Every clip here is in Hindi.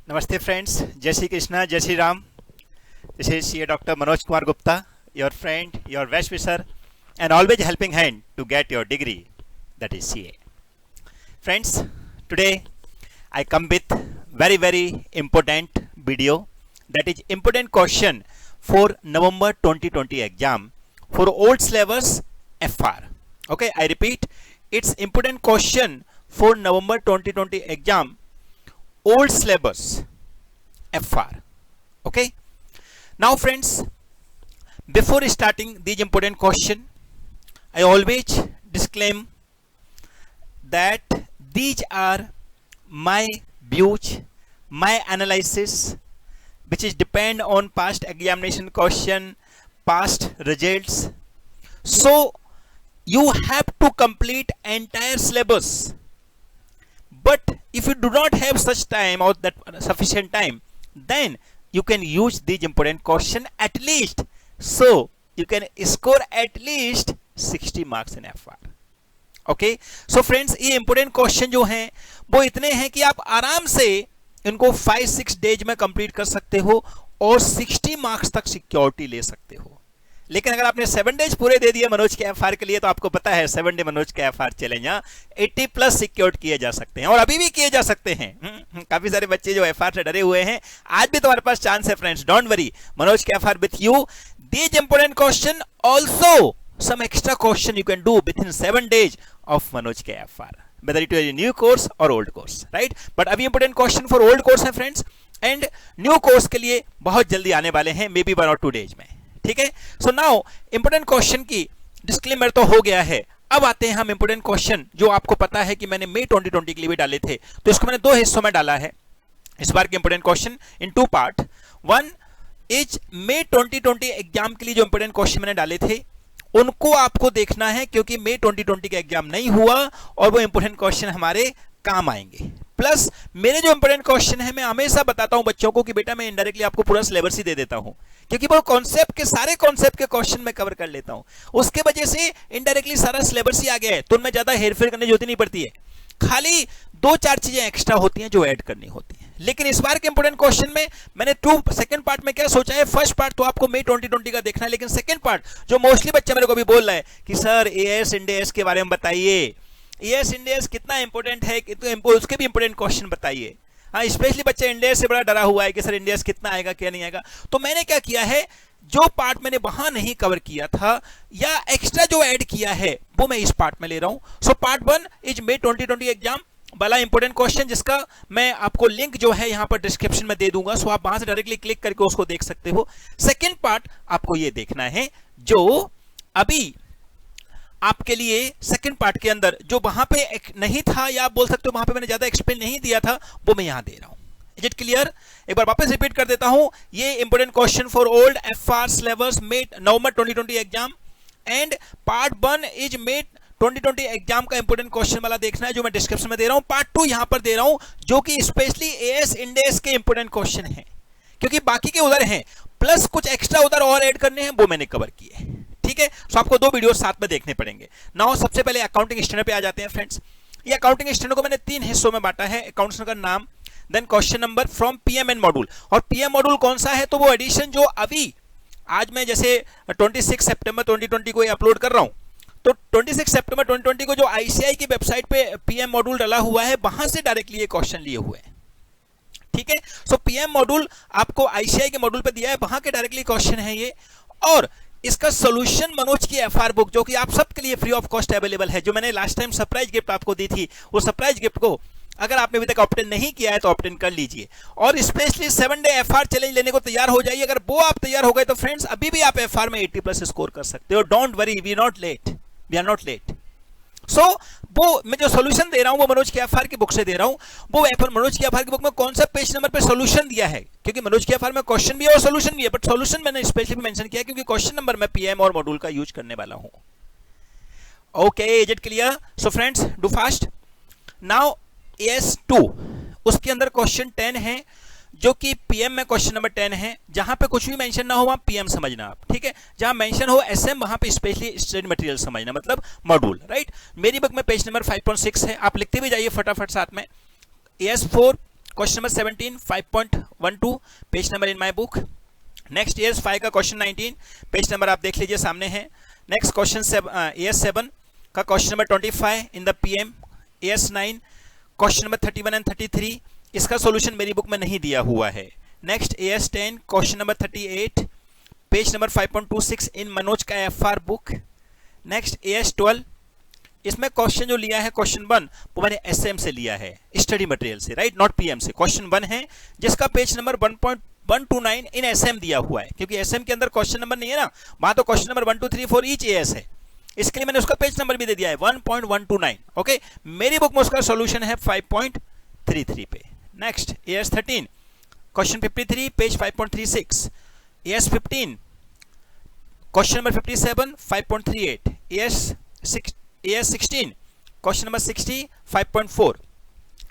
Namaste friends, Jai Shri Krishna, Jai Shri Ram. This is CA Dr. Manoj Kumar Gupta, your friend, your best wisher, and always helping hand to get your degree, that is CA. Friends, today I come with very important video, that is important question for November 2020 exam for old syllabus FR. Okay, I repeat, it's important question for November 2020 exam old syllabus FR. Okay, now friends, before starting these important question, I always disclaim that these are my views, my analysis, which is depend on past examination question, past results. So you have to complete entire syllabus, but if you do not have such time or that sufficient time, then you can use these important question at least, so you can score at least 60 marks in FR. Okay so friends, ये इंपोर्टेंट क्वेश्चन जो हैं वो इतने हैं कि आप आराम से इनको 5-6 डेज में कंप्लीट कर सकते हो और 60 मार्क्स तक सिक्योरिटी ले सकते हो। लेकिन अगर आपने 7 डेज पूरे दे दिए मनोज के एफआर के लिए, तो आपको पता है 7 डे मनोज के एफआर चैलेंज 80+ सिक्योर्ड किए जा सकते हैं और अभी भी किए जा सकते हैं। काफी सारे बच्चे जो एफआर से डरे हुए हैं, आज भी तुम्हारे पास चांस है फ्रेंड्स, डोंट वरी, मनोज के FR with you. These important question also some extra question you can do within 7 days of Manoj के FR, whether it is a new course or old course, right? But अभी important question for old course है friends, and new course के लिए बहुत जल्दी आने वाले हैं, maybe 1 or 2 days में, ठीक है? So now important question की disclaimer तो हो गया है, अब आते हैं हम important question जो आपको पता है कि मैंने मई 2020 के लिए भी डाले थे, तो इसको मैंने 2 हिस्सों में डाला है। इस बार के important question in 2 part, one is May 2020 exam के लिए जो important question मैंने डाले थे उनको आपको देखना है, क्योंकि मई 2020 का एग्जाम नहीं हुआ और वो इंपोर्टेंट क्वेश्चन हमारे काम आएंगे। प्लस मेरे जो इंपोर्टेंट क्वेश्चन है, मैं हमेशा बताता हूं बच्चों को कि बेटा मैं इनडायरेक्टली आपको पूरा सिलेबस ही दे देता हूं, क्योंकि वो कॉन्सेप्ट के सारे कॉन्सेप्ट के क्वेश्चन मैं कवर कर लेता हूं, उसके वजह से इनडायरेक्टली सारा सिलेबस ही आ गया है, तो उनमें ज्यादा हेरफेर करने की जरूरत नहीं पड़ती है, खाली 2-4 चीजें एक्स्ट्रा होती हैं जो ऐड करनी होती हैं। लेकिन इस बार के इंपोर्टेंट क्वेश्चन में मैंने सेकंड पार्ट में क्या सोचा है, फर्स्ट पार्ट तो आपको मई 2020 का देखना है, लेकिन सेकंड पार्ट जो मोस्टली बच्चा मेरे को भी बोल रहा है कि सर एएस इंडेस के बारे में बताइए, एएस इंडेस कितना इंपोर्टेंट है, उसके भी इंपोर्टेंट क्वेश्चन बताइए। हाँ, स्पेशली बच्चा इंडेस से बड़ा डरा हुआ है कि सर इंडेस कितना आएगा क्या नहीं आएगा। तो मैंने क्या किया है, जो पार्ट मैंने वहां नहीं कवर किया था या एक्स्ट्रा जो ऐड किया है वो मैं इस पार्ट में ले रहा हूं। So part 1 is May 2020 exam वाला इंपोर्टेंट क्वेश्चन, जिसका मैं आपको लिंक जो है यहां पर डिस्क्रिप्शन में दे दूंगा, सो आप वहां से डायरेक्टली क्लिक करके उसको देख सकते हो। सेकंड पार्ट आपको ये देखना है जो अभी आपके लिए सेकंड पार्ट के अंदर जो वहां पे नहीं था, या आप बोल सकते हो वहां पे मैंने ज्यादा एक्सप्लेन नहीं दिया था, वो मैं यहां दे रहा हूं। Is it clear? एक बार वापस रिपीट कर देता हूं, ये important question for old FR syllabus May November 2020 exam, and part 1 is May 2020 exam का इंपोर्टेंट क्वेश्चन वाला देखना है, जो मैं डिस्क्रिप्शन में दे रहा हूं। पार्ट 2 यहां पर दे रहा हूं, जो कि स्पेशली एएस इंडेस के इंपोर्टेंट क्वेश्चन हैं, क्योंकि बाकी के उधर हैं, प्लस कुछ एक्स्ट्रा उधर और ऐड करने हैं, वो मैंने कवर किए, ठीक है? सो आपको 2 वीडियो साथ में देखने पड़ेंगे। नाउ सबसे पहले अकाउंटिंग स्टैंडर्ड पे आ जाते हैं फ्रेंड्स। ये अकाउंटिंग स्टैंडर्ड को मैंने 3 हिस्सों में बांटा है, अकाउंट्स का नाम, then question number from PMN module. और पीएम मॉड्यूल कौन सा है, तो वो एडिशन जो अभी आज मैं जैसे 26 सितंबर 2020 को अपलोड कर रहा हूं, तो 26 सितंबर 2020 को जो आईसीआई की वेबसाइट पे पीएम मॉड्यूल डाला हुआ है, वहां से डायरेक्टली ये क्वेश्चन लिए हुए हैं, ठीक है? सो पीएम मॉड्यूल आपको आईसीआई के मॉड्यूल पे दिया है, वहां के डायरेक्टली क्वेश्चन है ये, और इसका सॉल्यूशन मनोज की एफआर बुक जो कि आप सबके लिए फ्री ऑफ कॉस्ट अवेलेबल है, जो मैंने लास्ट टाइम सरप्राइज गिफ्ट आपको दी थी, वो सरप्राइज गिफ्ट को अगर आपने अभी तक ऑप्टेन नहीं किया है तो ऑप्टेन कर लीजिए, और स्पेशली 7 डे एफआर चैलेंज लेने को तैयार हो जाइए। अगर वो आप तैयार हो गए तो फ्रेंड्स अभी भी आप एफआर में 80+ स्कोर कर सकते हो। Don't worry, we are not late. So वो मैं जो सॉल्यूशन दे रहा हूं वो मनोज के एफआर की बुक से दे रहा हूं। वो मनोज के एफआर की बुक में कौन सा पेज नंबर पे सॉल्यूशन दिया है, क्योंकि मनोज के एफआर में क्वेश्चन भी है और सॉल्यूशन भी है, बट सॉल्यूशन मैंने स्पेशली मेंशन किया क्योंकि क्वेश्चन नंबर मैं पीएम और मॉड्यूल का यूज करने वाला हूं। Okay, is it clear? So friends do fast. Now AS2 उसके अंदर क्वेश्चन 10 है, जो कि पीएम में क्वेश्चन नंबर 10 है। जहां पे कुछ भी मेंशन ना हो वहां पीएम समझना आप, ठीक है? जहां मेंशन हो एसएम वहां पे स्पेशली स्टडी मटेरियल समझना, मतलब मॉड्यूल, राइट? मेरी बुक में पेज नंबर 5.6 है, आप लिखते भी जाइए फटाफट साथ में। AS4 question number 17 5.12 page number in my book. Next as 5 का क्वेश्चन 19 पेज नंबर आप देख लीजिए सामने है। नेक्स्ट क्वेश्चन एएस 7 का question number 25 in the PM. As 9 question number 31 and 33, इसका सॉल्यूशन मेरी बुक में नहीं दिया हुआ है। Next as 10 question number 38 page number 5.26 इन मनोज का एफआर बुक। नेक्स्ट एएस 12, इसमें क्वेश्चन जो लिया है क्वेश्चन 1 वो मैंने एसएम से लिया है, स्टडी मटेरियल से, राइट, नॉट पीएम से। क्वेश्चन 1 है जिसका पेज नंबर 1.129 इन एसएम दिया हुआ है, क्योंकि एसएम के अंदर क्वेश्चन नंबर नहीं है ना, वहां तो क्वेश्चन नंबर 1 2 3 4 ईच एएस है, इसके लिए मैंने उसका पेज नंबर भी दे दिया है 1.129। ओके, मेरी बुक में उसका सॉल्यूशन है 5.33 पे। Next as 13 question 53 page 5.36। As 15 question number 57 5.38। As 16 question number 60 5.4।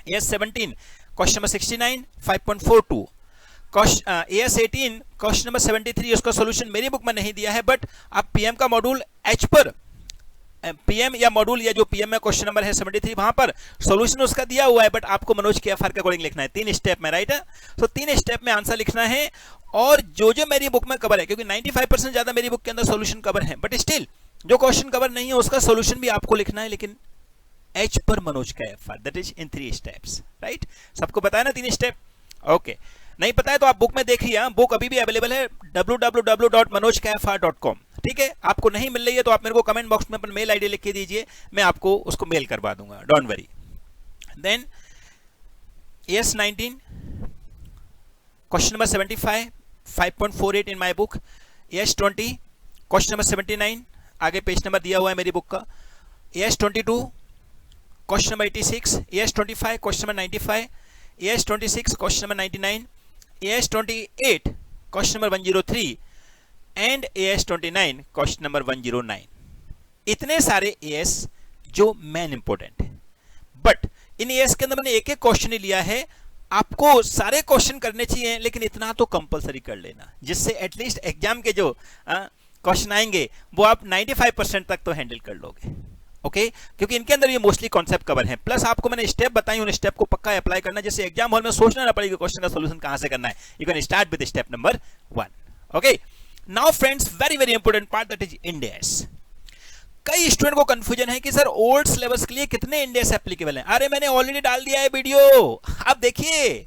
As 17 question number 69 5.42। As 18 question number 73, उसका सॉल्यूशन मेरी बुक में नहीं दिया है, बट आप पीएम का मॉड्यूल एच पर, पीएम या मॉड्यूल या जो पीएम में क्वेश्चन नंबर है 73 वहां पर सॉल्यूशन उसका दिया हुआ है, बट आपको मनोज के एफआर के अकॉर्डिंग लिखना है 3 स्टेप में, राइट है। तो 3 स्टेप में आंसर लिखना है, और जो जो मेरी बुक में कवर है, क्योंकि 95% ज्यादा मेरी बुक के अंदर सॉल्यूशन कवर है, बट स्टिल जो क्वेश्चन कवर नहीं है उसका सॉल्यूशन भी आपको लिखना है, लेकिन एच पर मनोज का FR, that is in 3 steps, right. सबको पता है ना 3 स्टेप? ओके, नहीं पता है तो आप बुक में देखिए, बुक अभी भी अवेलेबल है www.manojkafr.com, ठीक है। आपको नहीं मिल रही है तो आप मेरे को कमेंट बॉक्स में अपना मेल आईडी लिख के दीजिए, मैं आपको उसको मेल करवा दूंगा, don't worry. Then AS 19 question number 75 5.48 in my book. AS 20 question number 79, आगे पेज नंबर दिया हुआ है मेरी बुक का। As 22 question number 86। As 25 question number 95। As 26 question number 99। As 28 question number 103 and as 29 question number 109। इतने सारे एएस जो मेन इंपॉर्टेंट है, बट इन एएस के अंदर मैंने एक एक क्वेश्चन ही लिया है। आपको सारे क्वेश्चन करने चाहिए, लेकिन इतना तो कंपलसरी कर लेना, जिससे एटलीस्ट एग्जाम के जो क्वेश्चन आएंगे वो आप 95% तक तो हैंडल कर लोगे, ओके, क्योंकि इनके अंदर ये मोस्टली कॉन्सेप्ट कवर है। प्लस आपको मैंने स्टेप बताई, उन स्टेप को पक्का अप्लाई करना, जैसे एग्जाम हॉल में सोचना ना पड़ेगा क्वेश्चन का सॉल्यूशन कहां से करना है। You can start with step number 1। Okay, now friends, very very important part, that is index. कई स्टूडेंट को कंफ्यूजन है कि सर ओल्ड सिलेबस के लिए कितने इंडेक्स एप्लीकेबल हैं। अरे मैंने ऑलरेडी डाल दिया है वीडियो, आप देखिए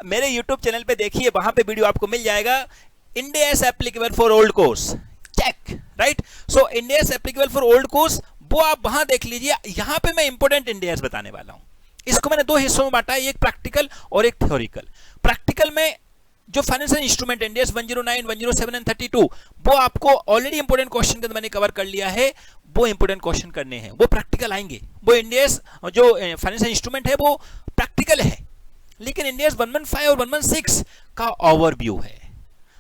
मेरे यूट्यूब चैनल पे, देखिए वहां पे वीडियो आपको मिल जाएगा, index applicable for old course, check, right. So index applicable for old course वो आप वहां देख लीजिए। यहां पे मैं इंपॉर्टेंट इंडेक्स बताने वाला हूं। इसको मैंने 2 हिस्सों में बांटा है, एक प्रैक्टिकल और एक थ्योरिकल। प्रैक्टिकल में जो फाइनेंशियल इंस्ट्रूमेंट इंडेक्स 109, 107 एंड 32, वो आपको ऑलरेडी इंपॉर्टेंट क्वेश्चन के मैंने कवर कर लिया है, वो इंपॉर्टेंट क्वेश्चन करने हैं, वो प्रैक्टिकल आएंगे। वो इंडेक्स जो फाइनेंशियल इंस्ट्रूमेंट है वो प्रैक्टिकल है, लेकिन इंडेक्स 115 और 116 का ओवरव्यू है।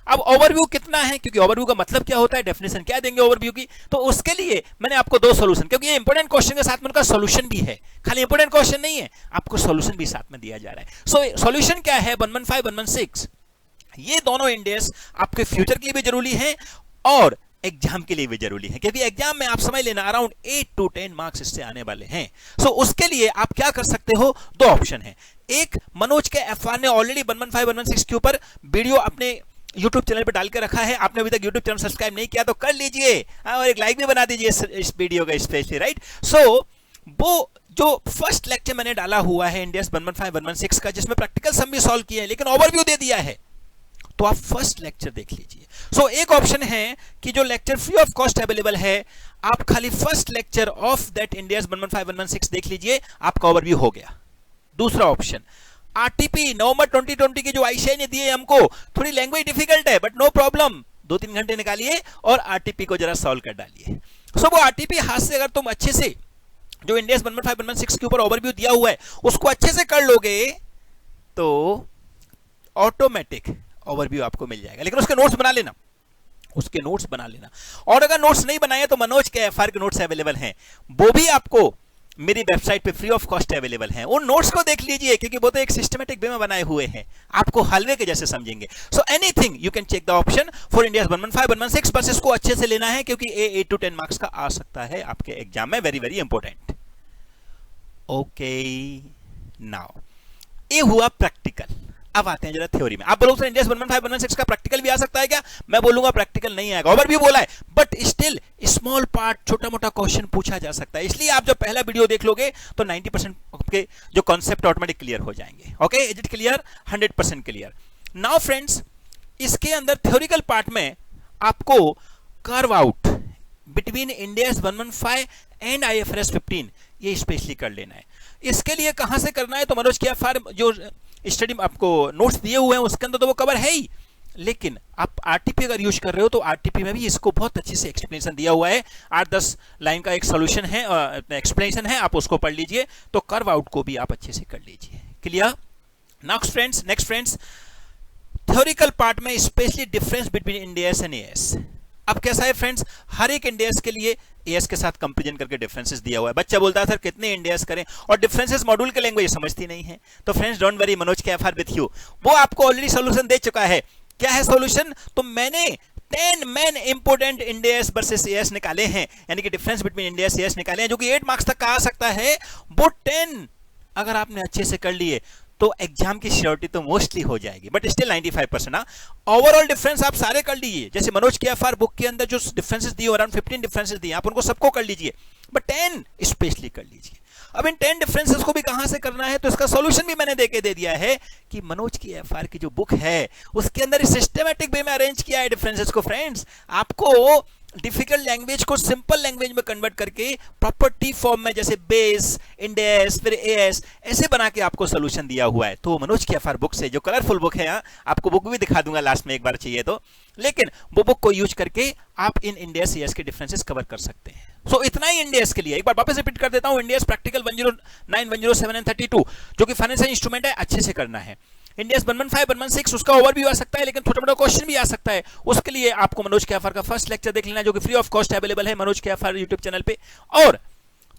अब ओवरव्यू कितना है, क्योंकि ओवरव्यू का मतलब क्या होता है, डेफिनेशन क्या देंगे ओवरव्यू की, तो उसके लिए मैंने आपको 2 सॉल्यूशन, क्योंकि ये इंपॉर्टेंट क्वेश्चन के साथ में उनका सॉल्यूशन भी है, खाली इंपॉर्टेंट क्वेश्चन नहीं है, आपको सॉल्यूशन भी साथ में दिया जा रहा है। सो सॉल्यूशन क्या है, 115, 116, ये दोनों इंडेक्स आपके फ्यूचर के लिए भी जरूरी है और एग्जाम के लिए भी जरूरी है, क्योंकि एग्जाम में आप समझ लेना अराउंड 8 to 10 मार्क्स इससे आने वाले हैं। सो उसके लिए आप क्या कर सकते हो, 2 ऑप्शन है। एक, मनोज के एफआर ने ऑलरेडी 115, 116 के ऊपर वीडियो अपने YouTube चैनल पे डाल के रखा है, आपने अभी तक YouTube चैनल सब्सक्राइब नहीं किया तो कर लीजिए, और एक लाइक भी बना दीजिए इस वीडियो का स्पेशली, राइट। सो वो जो फर्स्ट लेक्चर मैंने डाला हुआ है इंडेक्स 115, 116 का, जिसमें प्रैक्टिकल सम भी सॉल्व किए हैं लेकिन ओवरव्यू दे दिया है, तो आप फर्स्ट लेक्चर देख लीजिए। सो एक ऑप्शन है कि जो lecture free of cost available है, आप खाली first lecture of that index 115, 116 देख लीजिए, आपका ओवरव्यू हो गया। दूसरा ऑप्शन, आरटीपी नवंबर 2020 की जो आईसीआई ने दी है हमको, थोड़ी लैंग्वेज डिफिकल्ट है बट नो प्रॉब्लम, 2-3 घंटे निकालिए और आरटीपी को जरा सॉल्व कर डालिए। सो वो आरटीपी हाथ से अगर तुम अच्छे से जो इंडेक्स 115, 116 के ऊपर ओवरव्यू दिया हुआ है उसको अच्छे से कर लोगे तो ऑटोमेटिक ओवरव्यू आपको मिल जाएगा, लेकिन उसके नोट्स बना लेना, उसके नोट्स बना लेना। और अगर नोट्स नहीं बनाए तो मनोज के एफआर के नोट्स अवेलेबल हैं, वो भी आपको मेरी वेबसाइट पे फ्री ऑफ कॉस्ट अवेलेबल हैं। उन नोट्स को देख लीजिए, क्योंकि वो तो एक सिस्टमेटिक वे में बनाए हुए हैं, आपको हलवे के जैसे समझेंगे। So anything you can check the option for India's 115, 116, बस इसको अच्छे से लेना है, क्योंकि ये 8 to 10 मार्क्स का आ सकता है आपके एग्जाम में, very very important. Okay, now ये हुआ प्रैक्टिकल। अब आते हैं जरा थ्योरी में। आप बोलोगे सर इंडियस 115 116 का प्रैक्टिकल भी आ सकता है क्या? मैं बोलूंगा प्रैक्टिकल नहीं आएगा, ओवरव्यू बोला है, बट स्टिल स्मॉल पार्ट छोटा मोटा क्वेश्चन पूछा जा सकता है। इसलिए आप जब पहला वीडियो देख लोगे तो 90% आपके जो कॉन्सेप्ट ऑटोमेटिक क्लियर हो जाएंगे। Okay, is it clear? 100% clear. Now friends, इसके अंदर थ्योरिकल पार्ट में आपको curve out between Indians 115 and IFRS 15 ये स्पेशली कर लेना है। इसके लिए कहां से करना है? तो मनोज के एफआर जो स्टडी आपको नोट्स दिए हुए हैं उसके अंदर तो वो कवर है ही, लेकिन आप आरटीपी अगर यूज कर रहे हो तो आरटीपी में भी इसको बहुत अच्छे से एक्सप्लेनेशन दिया हुआ है। 8-10 लाइन का एक सोल्यूशन है, एक्सप्लेनेशन है, आप उसको पढ़ लीजिए। तो कर्व आउट को भी आप अच्छे से कर लीजिए। Clear? Next friends, theoretical part में specially difference between India's and AS. अब कैसा है फ्रेंड्स, हर एक इंडियस के लिए एएस के साथ कंपैरिजन करके डिफरेंसेस दिया हुआ है। बच्चा बोलता है सर कितने इंडियस करें, और डिफरेंसेस मॉड्यूल के लैंग्वेज समझती नहीं है। तो फ्रेंड्स डोंट वरी, मनोज के एफआर विथ यू, वो आपको ऑलरेडी सॉल्यूशन दे चुका है। क्या है सॉल्यूशन? तो मैंने 10 main important Indians versus as निकाले हैं, यानी कि डिफरेंस बिटवीन इंडियस एएस निकाले हैं, जो कि 8 मार्क्स तक का आ सकता है। वो 10 अगर आपने अच्छे से कर लिए तो एग्जाम की श्योरिटी तो मोस्टली हो जाएगी, बट स्टिल 95%। ना ओवरऑल डिफरेंस आप सारे कर लीजिए, जैसे मनोज के एफआर बुक के अंदर जो डिफरेंसेस दिए अराउंड 15 डिफरेंसेस दिए, आप उनको सबको कर लीजिए, बट 10 स्पेशली कर लीजिए। अब इन 10 डिफरेंसेस को भी कहां से करना है, तो इसका सॉल्यूशन भी मैंने देके दे दिया है कि मनोज की एफआर की जो बुक है उसके अंदर सिस्टमैटिक वे में अरेंज किया है डिफरेंसेस को। फ्रेंड्स, आपको डिफिकल्ट लैंग्वेज को सिंपल लैंग्वेज में कन्वर्ट करके प्रॉपर्टी फॉर्म में, जैसे बेस, इंडेक्स, फिर एएस, ऐसे बना के आपको सोल्यूशन दिया हुआ है। तो मनोज की एफआर बुक से, जो कलरफुल बुक है, आपको बुक भी दिखा दूंगा लास्ट में एक बार चाहिए तो, लेकिन वो बुक को यूज करके आप इन इंडियस एएस के डिफरेंसेस कवर कर सकते हैं। सो इतना ही इंडियस के लिए। एक बार वापस रिपीट कर देता हूं, इंडियस प्रैक्टिकल 109, 107 एंड 32 जो कि फाइनेंशियल इंस्ट्रूमेंट है, अच्छे से करना है। इंडियस 115, 116 उसका ओवरव्यू आ सकता है, लेकिन छोटा मोटा क्वेश्चन भी आ सकता है। उसके लिए आपको मनोज के एफआर का फर्स्ट लेक्चर देख लेना, जो कि फ्री ऑफ कॉस्ट अवेलेबल है मनोज के एफआर यूट्यूब चैनल पे, और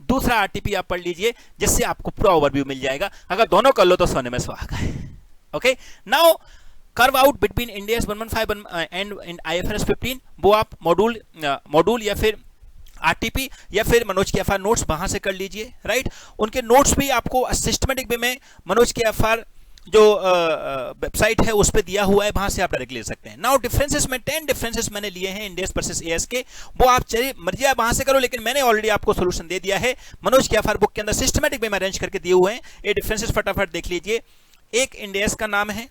दूसरा आरटीपी आप पढ़ लीजिए, जिससे आपको पूरा ओवरव्यू मिल जाएगा। अगर दोनों कर लो तो सोने में सुहागा है। Okay, now curve out between Indians 115 and IFRS 15, वो आप मॉड्यूल या फिर आरटीपी या फिर मनोज के एफआर नोट्स वहां से कर लीजिए। राइट, उनके नोट्स भी आपको सिस्टमेटिक वे में मनोज के एफआर जो वेबसाइट है उस पे दिया हुआ है, वहां से आप डायरेक्ट ले सकते हैं। नाउ डिफरेंसेस में 10 डिफरेंसेस मैंने लिए हैं इंडियस वर्सेस एएस के, वो आप चलिए मर्जी आप वहां से करो, लेकिन मैंने ऑलरेडी आपको सॉल्यूशन दे दिया है मनोज के एफआर बुक के अंदर, सिस्टमेटिक वे में अरेंज करके दिए हुए हैं। ये डिफरेंसेस फटाफट देख लीजिए। एक इंडियस का नाम है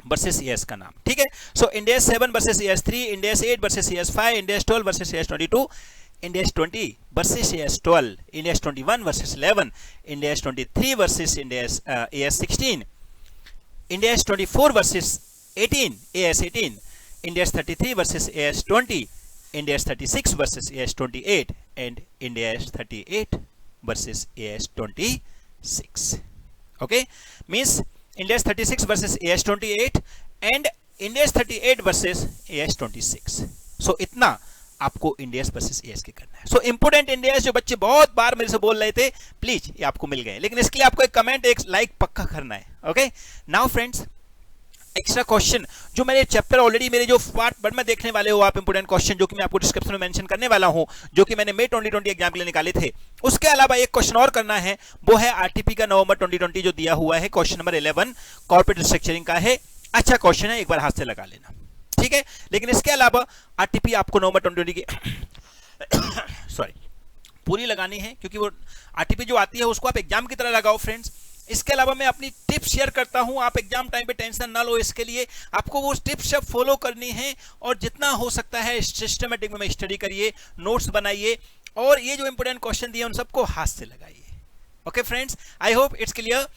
वर्सेस एएस का नाम, ठीक है। So India's 7 versus AS 3, India's 8 versus AS 5, India's 12 versus AS 22, India's 20 versus AS 12, India's 21 versus 11, India's 23 versus India's AS 16, India's 24 versus 18, AS 18, India's 33 versus AS 20, India's 36 versus AS 28 and India's 38 versus AS 26. Okay, means India's 36 versus AS 28 and India's 38 versus AS 26. सो इतना आपको इंडियस वर्सेस एएस के करना है। सो इंपोर्टेंट इंडियस जो बच्चे बहुत बार मेरे से बोल रहे थे, प्लीज ये आपको मिल गए, लेकिन इसके लिए आपको एक कमेंट, एक लाइक पक्का करना है। Okay, now friends, extra question जो मेरे चैप्टर ऑलरेडी मेरे जो पार्ट 1 में देखने वाले हो आप, इंपोर्टेंट क्वेश्चन जो कि मैं आपको डिस्क्रिप्शन में मेंशन करने वाला हूं, जो कि मैंने मई 2020 एग्जाम के लिए निकाले थे। उसके अलावा एक क्वेश्चन और करना है, वो है आरटीपी का नवंबर 2020 जो दिया हुआ है, क्वेश्चन नंबर 11 कॉर्पोरेट रिस्ट्रक्चरिंग का है। अच्छा क्वेश्चन है, एक बार हाथ से लगा लेना, ठीक है। लेकिन इसके अलावा आरटीपी आपको नवंबर 2020 की सॉरी पूरी लगानी है, क्योंकि वो आरटीपी जो आती है उसको आप एग्जाम की तरह लगाओ फ्रेंड्स। इसके अलावा मैं अपनी टिप्स शेयर करता हूं, आप एग्जाम टाइम पे टेंशन ना लो, इसके लिए आपको वो टिप्स सब फॉलो करनी है, और जितना हो सकता है सिस्टमेटिक में स्टडी करिए, नोट्स बनाइए, और ये जो इंपोर्टेंट क्वेश्चन दिए उन सबको हाथ से लगाइए। Okay friends, I hope it's clear.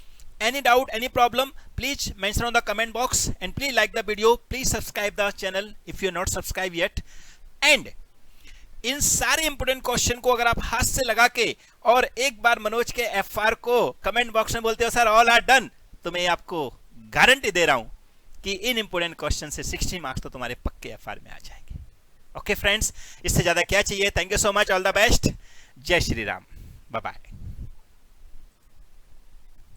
Any doubt, any problem, please mention on the comment box, and please like the video, please subscribe the channel if you are not subscribed yet. And इन सारे इंपोर्टेंट क्वेश्चन को अगर आप हाथ से लगा के और एक बार मनोज के एफआर को कमेंट बॉक्स में बोलते हो सर ऑल आर डन, तो मैं आपको गारंटी दे रहा हूं कि इन इंपोर्टेंट क्वेश्चन से 60 मार्क्स तो तुम्हारे पक्के एफआर में आ जाएंगे। ओके फ्रेंड्स, इससे ज्यादा क्या चाहिए। Thank you so much, all the best, जय श्री राम, बाय बाय।